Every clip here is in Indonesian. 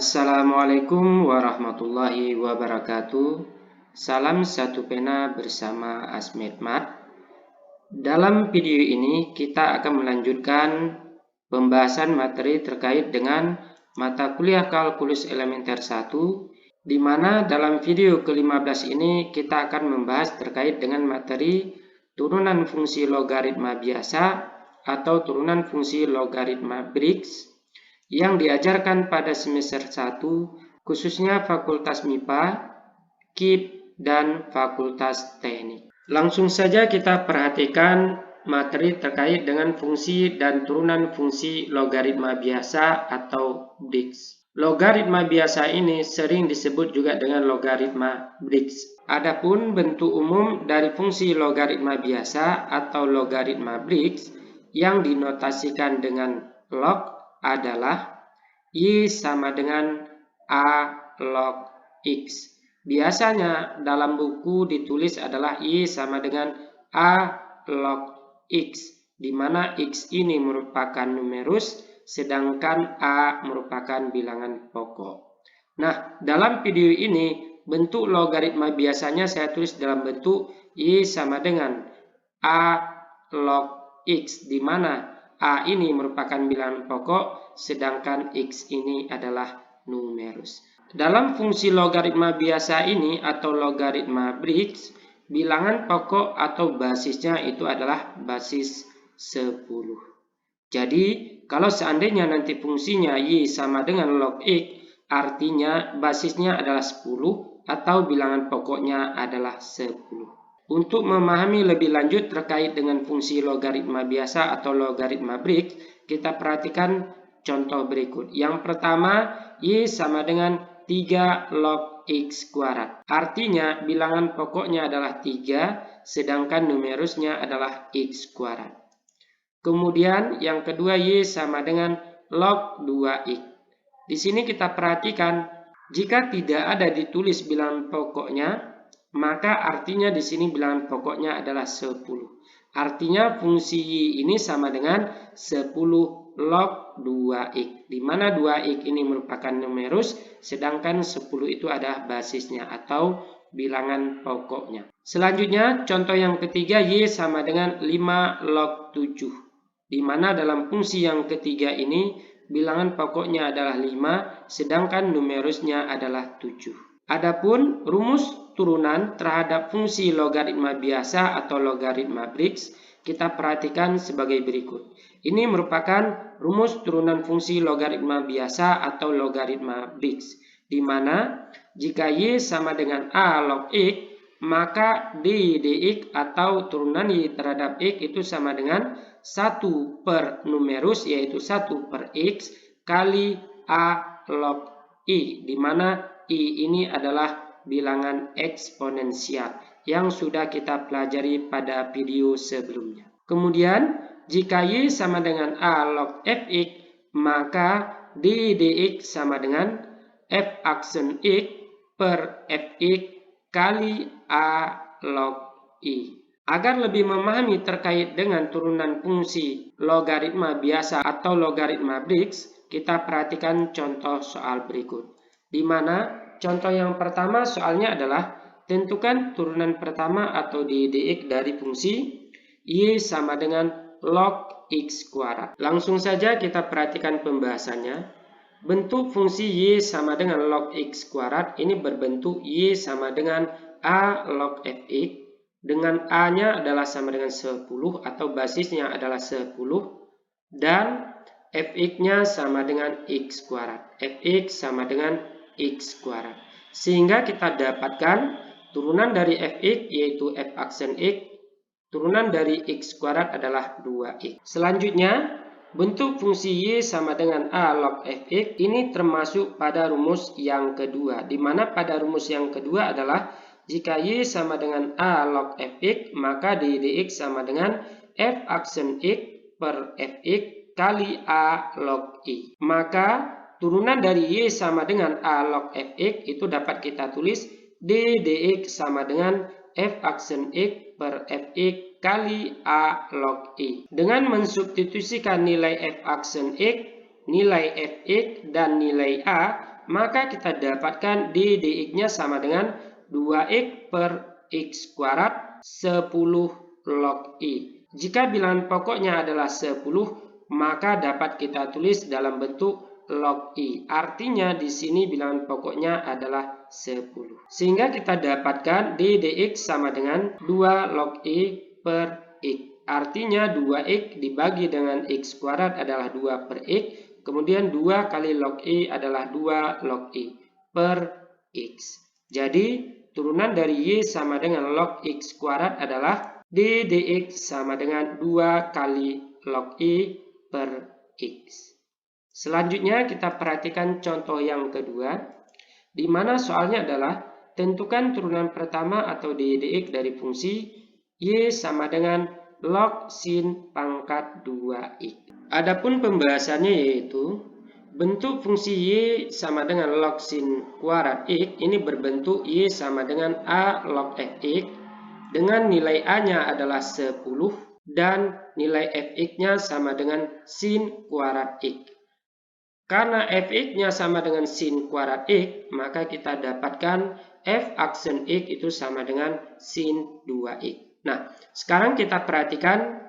Assalamualaikum warahmatullahi wabarakatuh. Salam satu pena bersama Asmedmat. Dalam video ini kita akan melanjutkan pembahasan materi terkait dengan mata kuliah kalkulus elementer 1, di mana dalam video ke-15 ini kita akan membahas terkait dengan materi turunan fungsi logaritma biasa atau turunan fungsi logaritma Briggs yang diajarkan pada semester 1, khususnya Fakultas MIPA, KIP, dan Fakultas Teknik. Langsung saja kita perhatikan materi terkait dengan fungsi dan turunan fungsi logaritma biasa atau Briggs. Logaritma biasa ini sering disebut juga dengan logaritma Briggs. Adapun bentuk umum dari fungsi logaritma biasa atau logaritma Briggs yang dinotasikan dengan log adalah Y sama dengan A log X. Biasanya dalam buku ditulis adalah Y sama dengan A log X, di mana X ini merupakan numerus, sedangkan A merupakan bilangan pokok. Nah, dalam video ini, bentuk logaritma biasanya saya tulis dalam bentuk Y sama dengan A log X, di mana A ini merupakan bilangan pokok, sedangkan X ini adalah numerus. Dalam fungsi logaritma biasa ini atau logaritma Briggs, bilangan pokok atau basisnya itu adalah basis 10. Jadi, kalau seandainya nanti fungsinya Y sama dengan log X, artinya basisnya adalah 10 atau bilangan pokoknya adalah 10. Untuk memahami lebih lanjut terkait dengan fungsi logaritma biasa atau logaritma Briggs, kita perhatikan contoh berikut. Yang pertama, Y sama dengan 3 log X kuadrat. Artinya bilangan pokoknya adalah 3, sedangkan numerusnya adalah X kuadrat. Kemudian yang kedua, Y sama dengan log 2X. Di sini kita perhatikan, jika tidak ada ditulis bilangan pokoknya, maka artinya di sini bilangan pokoknya adalah 10. Artinya fungsi Y ini sama dengan 10 log 2X, di mana 2X ini merupakan numerus, sedangkan 10 itu adalah basisnya atau bilangan pokoknya. Selanjutnya, contoh yang ketiga, Y sama dengan 5 log 7, di mana dalam fungsi yang ketiga ini bilangan pokoknya adalah 5, sedangkan numerusnya adalah 7. Adapun rumus turunan terhadap fungsi logaritma biasa atau logaritma Briggs kita perhatikan sebagai berikut. Ini merupakan rumus turunan fungsi logaritma biasa atau logaritma Briggs, di mana jika Y sama dengan A log X, maka D dx atau turunan Y terhadap X itu sama dengan 1 per numerus, yaitu 1 per X kali A log I, di mana I ini adalah bilangan eksponensial yang sudah kita pelajari pada video sebelumnya. Kemudian, jika Y sama dengan A log Fx, maka D dx sama dengan F aksen X per Fx kali A log I. Agar lebih memahami terkait dengan turunan fungsi logaritma biasa atau logaritma Briggs, kita perhatikan contoh soal berikut. Di mana contoh yang pertama soalnya adalah tentukan turunan pertama atau D dx dari fungsi Y sama dengan log X kuadrat. Langsung saja kita perhatikan pembahasannya. Bentuk fungsi Y sama dengan log X kuadrat ini berbentuk Y sama dengan A log Fx, dengan A-nya adalah sama dengan 10 atau basisnya adalah 10, dan Fx-nya sama dengan X kuadrat. Fx sama dengan X kuadrat. Sehingga kita dapatkan turunan dari Fx yaitu F aksen X, turunan dari X kuadrat adalah 2X. Selanjutnya, bentuk fungsi Y sama dengan A log Fx ini termasuk pada rumus yang kedua, di mana pada rumus yang kedua adalah jika Y sama dengan A log Fx, maka D dx sama dengan F aksen X per Fx kali A log I. Maka turunan dari Y sama dengan A log Fx itu dapat kita tulis D dx sama dengan F aksen X per Fx kali A log I. Dengan mensubstitusikan nilai F aksen X, nilai Fx, dan nilai A, maka kita dapatkan dx-nya sama dengan 2x per x kuadrat 10 log i. Jika bilangan pokoknya adalah 10, maka dapat kita tulis dalam bentuk log i. Artinya di sini bilangan pokoknya adalah 10. Sehingga kita dapatkan dx sama dengan 2 log i per x. Artinya 2x dibagi dengan x kuadrat adalah 2 per x. Kemudian 2 kali log i adalah 2 log i per x. Jadi turunan dari y sama dengan log x kuadrat adalah d dx sama dengan 2 kali log i per x. Selanjutnya kita perhatikan contoh yang kedua, di mana soalnya adalah tentukan turunan pertama atau d dx dari fungsi y sama dengan log sin pangkat 2x. Adapun pembahasannya yaitu bentuk fungsi y sama dengan log sin kuadrat x ini berbentuk y sama dengan a log fx dengan nilai a-nya adalah 10 dan nilai fx-nya sama dengan sin kuadrat x. Karena fx-nya sama dengan sin kuadrat x, maka kita dapatkan f aksen x itu sama dengan sin 2x. Nah, sekarang kita perhatikan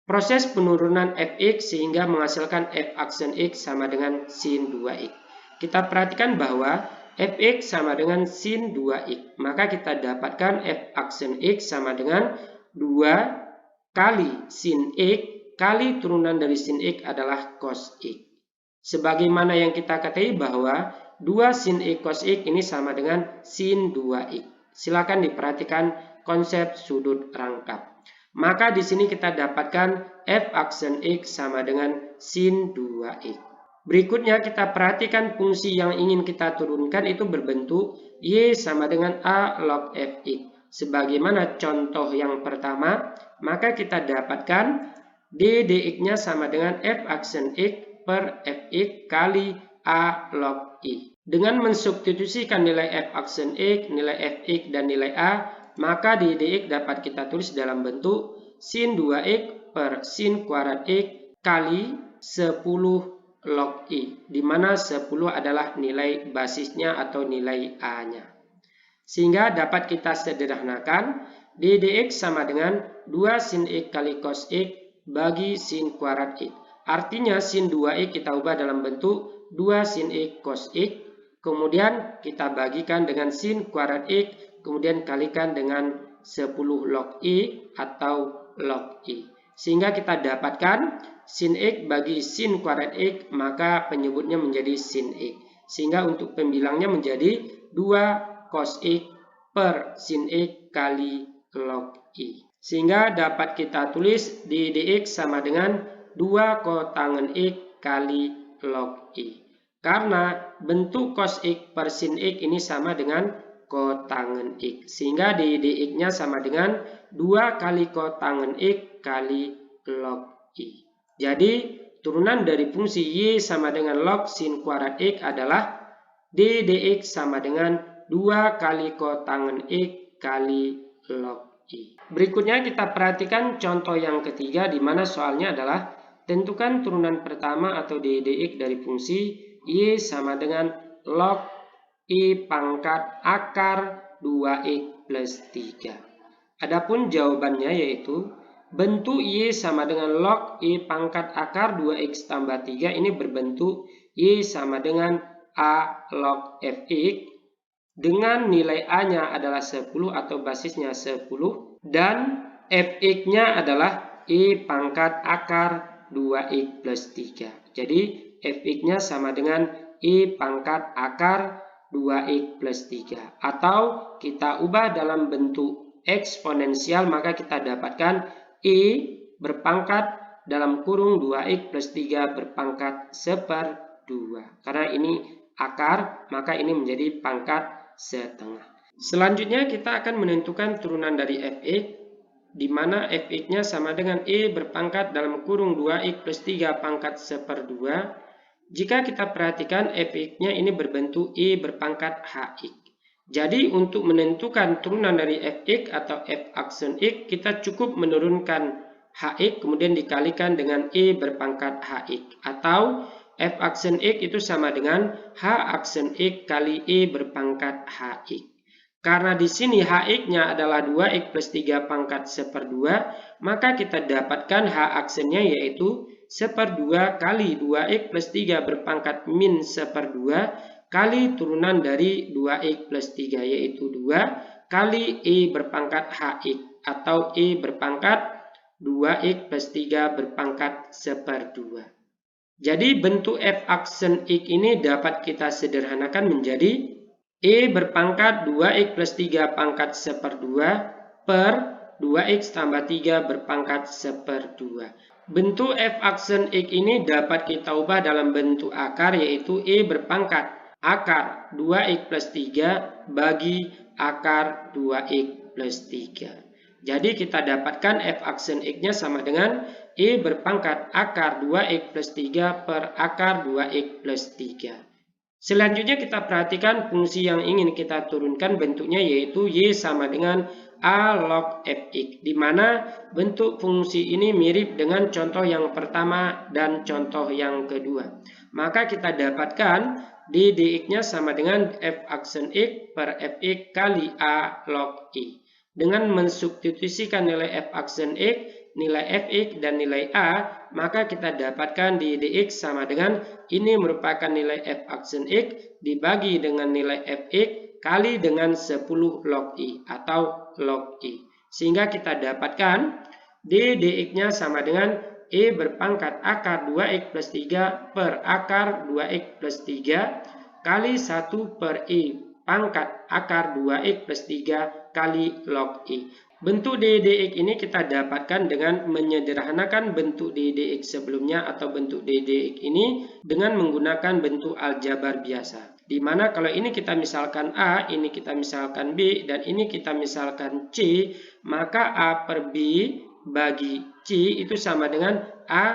proses penurunan fx sehingga menghasilkan f aksen x sama dengan sin 2x. Kita perhatikan bahwa fx sama dengan sin 2x, maka kita dapatkan f aksen x sama dengan 2 kali sin x kali turunan dari sin x adalah cos x. Sebagaimana yang kita ketahui bahwa 2 sin x cos x ini sama dengan sin 2x. Silakan diperhatikan konsep sudut rangkap. Maka di sini kita dapatkan f aksen x sama dengan sin 2x. Berikutnya kita perhatikan fungsi yang ingin kita turunkan itu berbentuk y sama dengan a log fx. Sebagaimana contoh yang pertama, maka kita dapatkan d dx-nya sama dengan f aksen x per fx kali a log i. Dengan mensubstitusikan nilai f aksen x, nilai fx, dan nilai a, maka d dx dapat kita tulis dalam bentuk sin 2x per sin kuadrat x kali 10 log i, di mana 10 adalah nilai basisnya atau nilai a-nya. Sehingga dapat kita sederhanakan d dx sama dengan 2 sin x kali cos x bagi sin kuadrat x. Artinya sin 2x kita ubah dalam bentuk 2 sin x cos x, kemudian kita bagikan dengan sin kuadrat x, kemudian kalikan dengan 10 log i atau log i. Sehingga kita dapatkan sin x bagi sin kuadrat x, maka penyebutnya menjadi sin x. Sehingga untuk pembilangnya menjadi 2 cos x per sin x kali log i. Sehingga dapat kita tulis d dx sama dengan 2 kotangen x kali log i. Karena bentuk cos x per sin x ini sama dengan kotangen x. Sehingga d dx-nya sama dengan 2 kali kotangen x kali log i. Jadi turunan dari fungsi y sama dengan log sin kuadrat x adalah d dx sama dengan 2 kali kotangen x kali log i. Berikutnya kita perhatikan contoh yang ketiga, di mana soalnya adalah tentukan turunan pertama atau d dx dari fungsi y sama dengan log i pangkat akar 2x plus 3. Adapun jawabannya yaitu bentuk y sama dengan log i pangkat akar 2x tambah 3 ini berbentuk y sama dengan a log fx dengan nilai a-nya adalah 10 atau basisnya 10 dan fx-nya adalah i pangkat akar 2x plus 3. Jadi fx-nya sama dengan i pangkat akar 2x plus 3. Atau kita ubah dalam bentuk eksponensial, maka kita dapatkan i berpangkat dalam kurung 2x plus 3 berpangkat 1/2. Karena ini akar, maka ini menjadi pangkat setengah. Selanjutnya kita akan menentukan turunan dari fx, di mana fx-nya sama dengan i berpangkat dalam kurung 2x plus 3 pangkat 1/2. Jika kita perhatikan fx-nya ini berbentuk i berpangkat hx. Jadi untuk menentukan turunan dari fx atau f aksen x, kita cukup menurunkan hx kemudian dikalikan dengan i berpangkat hx. Atau F aksen X itu sama dengan H aksen X kali E berpangkat HX. Karena di sini HX-nya adalah 2X plus 3 pangkat 1/2, maka kita dapatkan H aksennya yaitu 1/2 kali 2X plus 3 berpangkat min 1/2 kali turunan dari 2X plus 3 yaitu 2 kali E berpangkat HX atau E berpangkat 2X plus 3 berpangkat 1/2. Jadi bentuk F aksen X ini dapat kita sederhanakan menjadi E berpangkat 2X plus 3 pangkat 1/2 per 2X tambah 3 berpangkat 1/2. Bentuk F aksen X ini dapat kita ubah dalam bentuk akar yaitu E berpangkat akar 2X plus 3 bagi akar 2X plus 3. Jadi kita dapatkan F aksen X-nya sama dengan E berpangkat akar 2X plus 3 per akar 2X plus 3. Selanjutnya kita perhatikan fungsi yang ingin kita turunkan bentuknya yaitu Y sama dengan A log Fx, di mana bentuk fungsi ini mirip dengan contoh yang pertama dan contoh yang kedua. Maka kita dapatkan dx-nya sama dengan F aksen X per Fx kali A log I. Dengan mensubstitusikan nilai F aksen X, nilai Fx dan nilai A, maka kita dapatkan di dx sama dengan ini merupakan nilai F aksen X dibagi dengan nilai Fx kali dengan 10 log I atau log I. Sehingga kita dapatkan dx-nya sama dengan E berpangkat akar 2X plus 3 per akar 2X plus 3 kali 1 per E pangkat akar 2X plus 3 kali log I. Bentuk dx ini kita dapatkan dengan menyederhanakan bentuk dx sebelumnya atau bentuk dx ini dengan menggunakan bentuk aljabar biasa. Di mana kalau ini kita misalkan A, ini kita misalkan B, dan ini kita misalkan C, maka A per B bagi C itu sama dengan A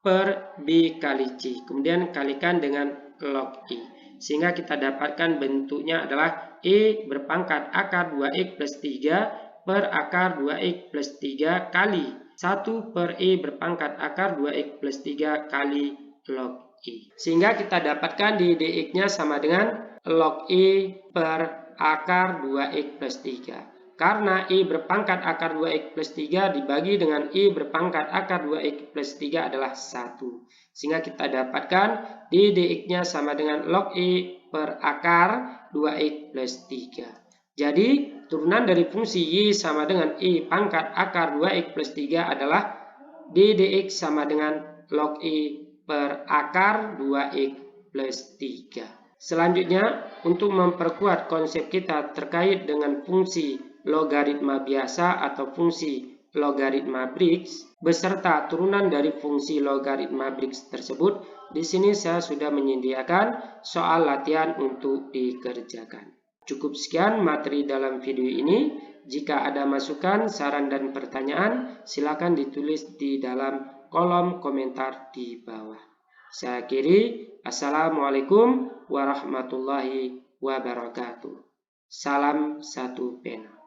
per B kali C. Kemudian kalikan dengan log I. Sehingga kita dapatkan bentuknya adalah E berpangkat akar 2X plus 3 per akar 2X plus 3 kali 1 per E berpangkat akar 2X plus 3 kali log I. Sehingga kita dapatkan di dx-nya sama dengan log I per akar 2X plus 3. Karena I berpangkat akar 2X plus 3 dibagi dengan I berpangkat akar 2X plus 3 adalah 1. Sehingga kita dapatkan di dx-nya sama dengan log I per akar 2X plus 3. Jadi, turunan dari fungsi Y sama dengan I pangkat akar 2X plus 3 adalah dx sama dengan log I per akar 2X plus 3. Selanjutnya, untuk memperkuat konsep kita terkait dengan fungsi logaritma biasa atau fungsi logaritma Briggs beserta turunan dari fungsi logaritma Briggs tersebut, di sini saya sudah menyediakan soal latihan untuk dikerjakan. Cukup sekian materi dalam video ini. Jika ada masukan, saran, dan pertanyaan, silakan ditulis di dalam kolom komentar di bawah. Saya akhiri. Assalamualaikum warahmatullahi wabarakatuh. Salam satu pena.